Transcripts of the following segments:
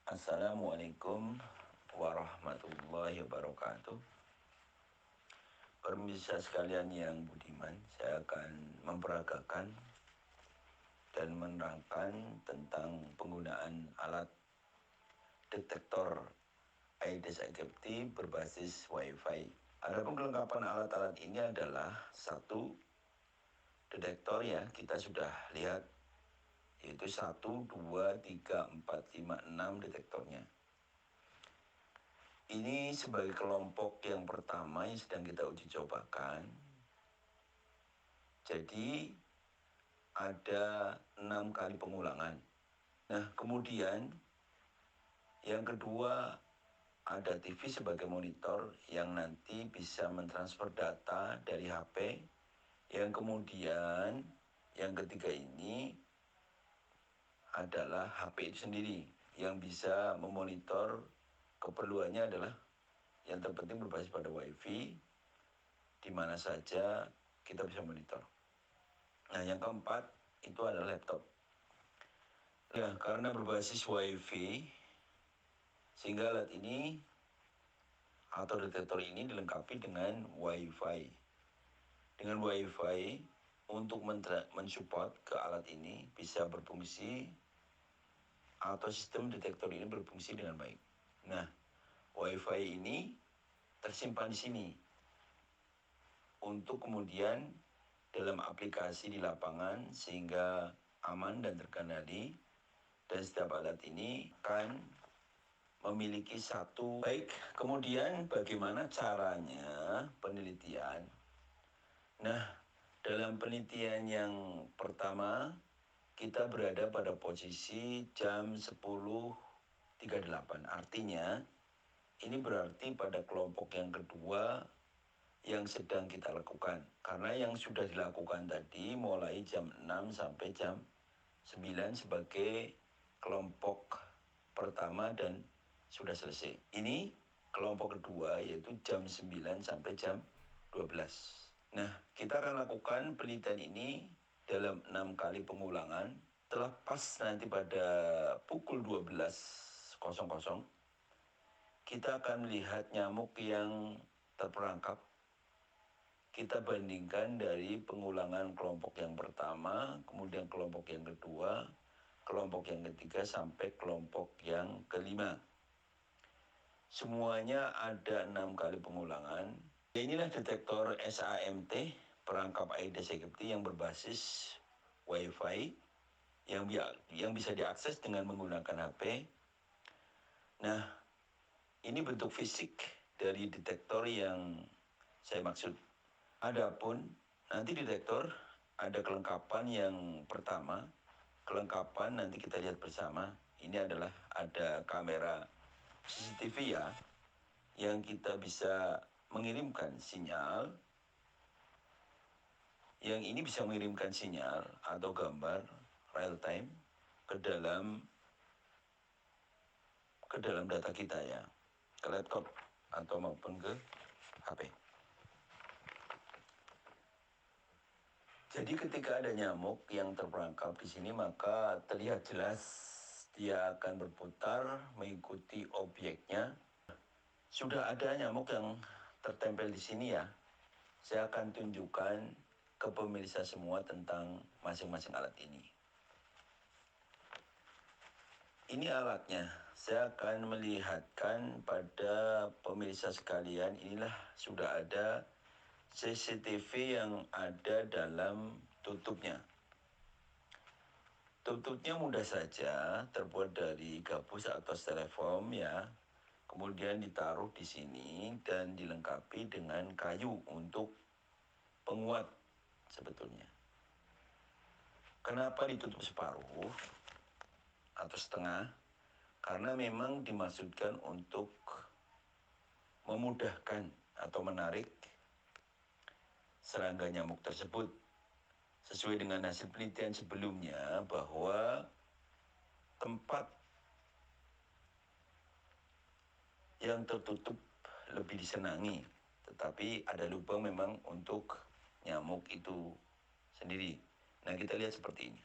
Assalamualaikum warahmatullahi wabarakatuh. Pemirsa sekalian yang budiman, saya akan memperagakan dan menerangkan tentang penggunaan alat detektor Aedes aegypti berbasis Wi-Fi. Adapun kelengkapan alat-alat ini adalah satu detektor, ya, kita sudah lihat, yaitu 1, 2, 3, 4, 5, 6 detektornya. Ini sebagai kelompok yang pertama yang sedang kita uji cobakan. Jadi ada 6 kali pengulangan. Nah, kemudian yang kedua ada TV sebagai monitor yang nanti bisa mentransfer data dari HP. Yang kemudian yang ketiga ini adalah HP itu sendiri yang bisa memonitor. Keperluannya adalah yang terpenting berbasis pada Wi-Fi, di mana saja kita bisa monitor. Nah, yang keempat itu adalah laptop. Ya, karena berbasis Wi-Fi, sehingga alat ini atau detektor ini dilengkapi dengan Wi-Fi. Dengan Wi-Fi, untuk mensupport ke alat ini bisa berfungsi, atau sistem detektor ini berfungsi dengan baik. Nah, Wi-Fi ini tersimpan di sini untuk kemudian dalam aplikasi di lapangan sehingga aman dan terkendali, dan setiap alat ini akan memiliki satu. Baik, kemudian bagaimana caranya penelitian? Nah, dalam penelitian yang pertama kita berada pada posisi jam 10.38. Artinya ini berarti pada kelompok yang kedua yang sedang kita lakukan. Karena yang sudah dilakukan tadi mulai jam 6 sampai jam 9 sebagai kelompok pertama dan sudah selesai. Ini kelompok kedua yaitu jam 9 sampai jam 12. Nah, kita akan lakukan penelitian ini dalam 6 kali pengulangan. Telah pas nanti pada pukul 12.00 kita akan melihat nyamuk yang terperangkap. Kita bandingkan dari pengulangan kelompok yang pertama, kemudian kelompok yang kedua, kelompok yang ketiga, sampai kelompok yang kelima. Semuanya ada 6 kali pengulangan. Inilah detektor SAMT, perangkap Aedes aegypti yang berbasis Wi-Fi, yang bisa diakses dengan menggunakan HP. Nah, ini bentuk fisik dari detektor yang saya maksud. Adapun nanti detektor ada kelengkapan yang pertama. Kelengkapan nanti kita lihat bersama. Ini adalah ada kamera CCTV, ya, yang kita bisa mengirimkan sinyal. Yang ini bisa mengirimkan sinyal atau gambar real time ke dalam data kita, ya, ke laptop atau maupun ke HP. Jadi ketika ada nyamuk yang terperangkap di sini, maka terlihat jelas dia akan berputar mengikuti objeknya. Sudah ada nyamuk yang tertempel di sini, ya. Saya akan tunjukkan ke pemirsa semua tentang masing-masing alat ini. Ini alatnya. Saya akan melihatkan pada pemirsa sekalian, inilah sudah ada CCTV yang ada dalam tutupnya. Tutupnya mudah saja, terbuat dari gabus atau styrofoam, ya. Kemudian ditaruh di sini dan dilengkapi dengan kayu untuk penguat sebetulnya. Kenapa ditutup separuh atau setengah? Karena memang dimaksudkan untuk memudahkan atau menarik serangga nyamuk tersebut. Sesuai dengan hasil penelitian sebelumnya bahwa tempat yang tertutup lebih disenangi, tetapi ada lubang memang untuk nyamuk itu sendiri. Nah, kita lihat seperti ini.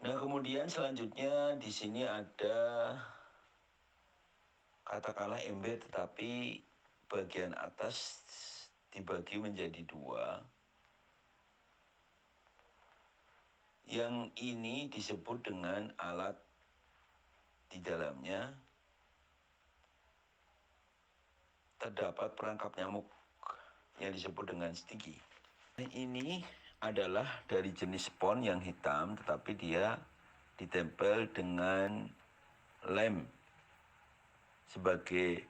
Nah, kemudian selanjutnya di sini ada katakanlah embed, tetapi bagian atas dibagi menjadi dua. Yang ini disebut dengan alat di dalamnya terdapat perangkap nyamuk yang disebut dengan sticky. Ini adalah dari jenis spons yang hitam, tetapi dia ditempel dengan lem sebagai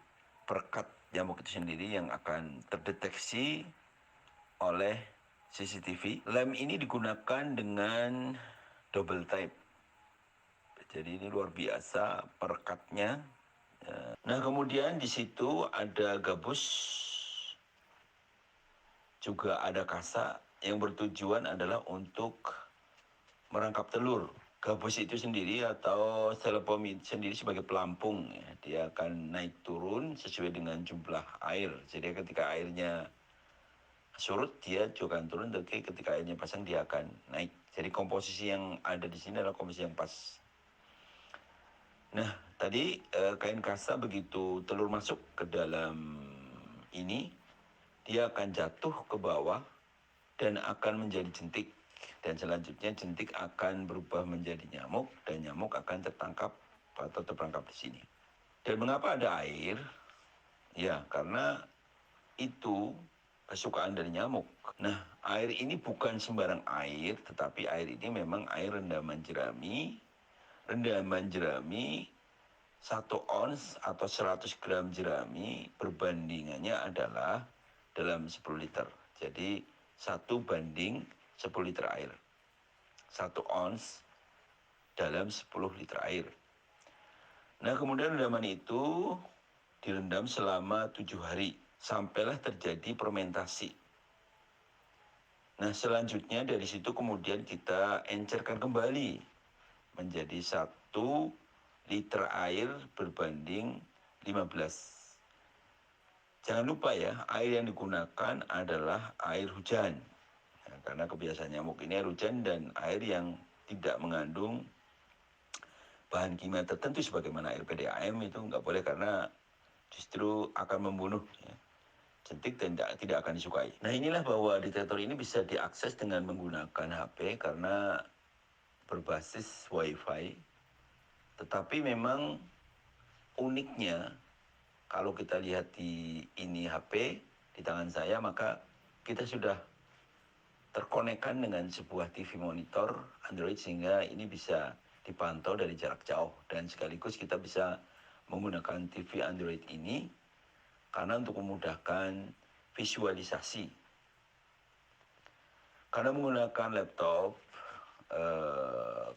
perekat nyamuk itu sendiri yang akan terdeteksi oleh CCTV. Lem ini digunakan dengan double type. Jadi ini luar biasa perekatnya. Nah, kemudian di situ ada gabus, juga ada kasa yang bertujuan adalah untuk merangkap telur. Gabus itu sendiri atau styrofoam sendiri sebagai pelampung, ya. Dia akan naik turun sesuai dengan jumlah air. Jadi ketika airnya surut dia juga akan turun, tapi ketika airnya pasang dia akan naik. Jadi komposisi yang ada di sini adalah komposisi yang pas. Nah, tadi kain kasa begitu telur masuk ke dalam ini, dia akan jatuh ke bawah dan akan menjadi jentik. Dan selanjutnya jentik akan berubah menjadi nyamuk dan nyamuk akan tertangkap atau terperangkap di sini. Dan mengapa ada air? Ya, karena itu kesukaan dari nyamuk. Nah, air ini bukan sembarang air, tetapi air ini memang air rendaman jerami. Rendaman jerami 1 ons atau 100 gram jerami perbandingannya adalah dalam 10 liter. Jadi 1 banding 10 liter air. 1 ons dalam 10 liter air. Nah, kemudian rendaman itu direndam selama 7 hari. Sampailah terjadi fermentasi. Nah, selanjutnya dari situ kemudian kita encerkan kembali menjadi 1 liter air berbanding 15. Jangan lupa ya, air yang digunakan adalah air hujan. Nah, karena kebiasaan nyamuk ini air hujan dan air yang tidak mengandung bahan kimia tertentu sebagaimana air PDAM itu nggak boleh karena justru akan membunuh, ya. Jentik tidak akan disukai. Nah, inilah bahwa detektor ini bisa diakses dengan menggunakan HP karena berbasis WiFi. Tetapi memang uniknya kalau kita lihat di ini HP di tangan saya, maka kita sudah terkonekkan dengan sebuah TV monitor Android sehingga ini bisa dipantau dari jarak jauh dan sekaligus kita bisa menggunakan TV Android ini karena untuk memudahkan visualisasi. Karena menggunakan laptop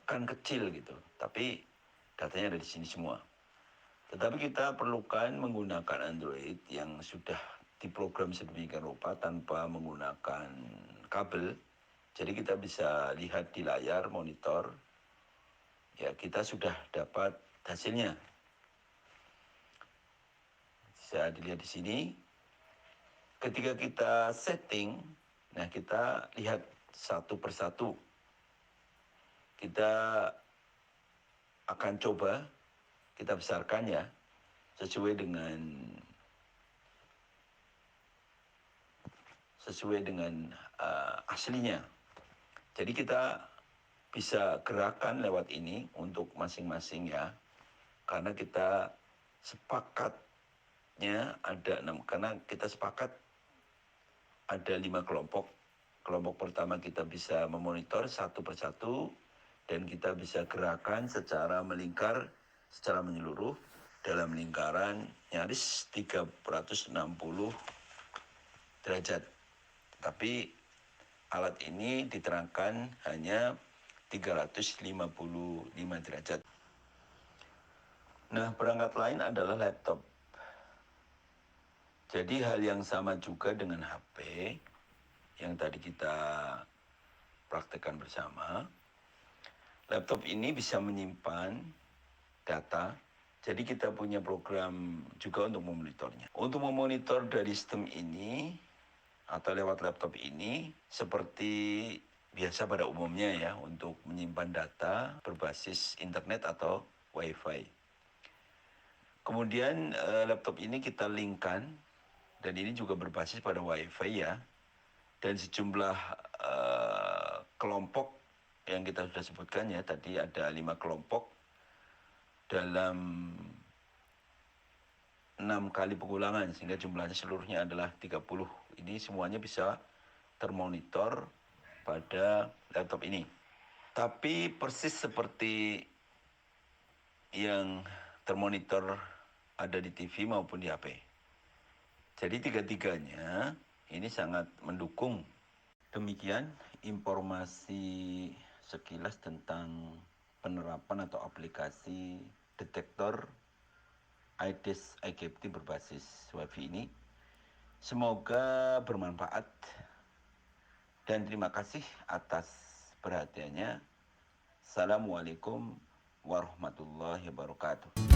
kan kecil gitu, tapi datanya ada di sini semua. Tetapi kita perlukan menggunakan Android yang sudah diprogram sedemikian rupa tanpa menggunakan kabel. Jadi kita bisa lihat di layar monitor, ya kita sudah dapat hasilnya. Bisa dilihat di sini. Ketika kita setting, nah kita lihat satu persatu. Kita akan coba, kita besarkan ya, sesuai dengan aslinya. Jadi kita bisa gerakan lewat ini untuk masing-masing ya, karena kita sepakatnya ada 6, karena kita sepakat ada 5 kelompok. Kelompok pertama kita bisa memonitor satu persatu dan kita bisa gerakan secara melingkar, secara menyeluruh dalam lingkaran nyaris 360 derajat. Tapi alat ini diterangkan hanya 355 derajat. Nah, perangkat lain adalah laptop. Jadi hal yang sama juga dengan HP yang tadi kita praktekkan bersama. Laptop ini bisa menyimpan data. Jadi kita punya program juga untuk memonitornya. Untuk memonitor dari sistem ini atau lewat laptop ini seperti biasa pada umumnya ya untuk menyimpan data berbasis internet atau wifi. Kemudian laptop ini kita linkkan dan ini juga berbasis pada wifi ya. Dan sejumlah kelompok yang kita sudah sebutkan ya, tadi ada 5 kelompok dalam 6 kali pengulangan sehingga jumlahnya seluruhnya adalah 30. Ini semuanya bisa termonitor pada laptop ini. Tapi persis seperti yang termonitor ada di TV maupun di HP. Jadi tiga-tiganya ini sangat mendukung. Demikian informasi sekilas tentang penerapan atau aplikasi detektor iDesk iGapti berbasis WiFi ini. Semoga bermanfaat dan terima kasih atas perhatiannya. Assalamualaikum warahmatullahi wabarakatuh.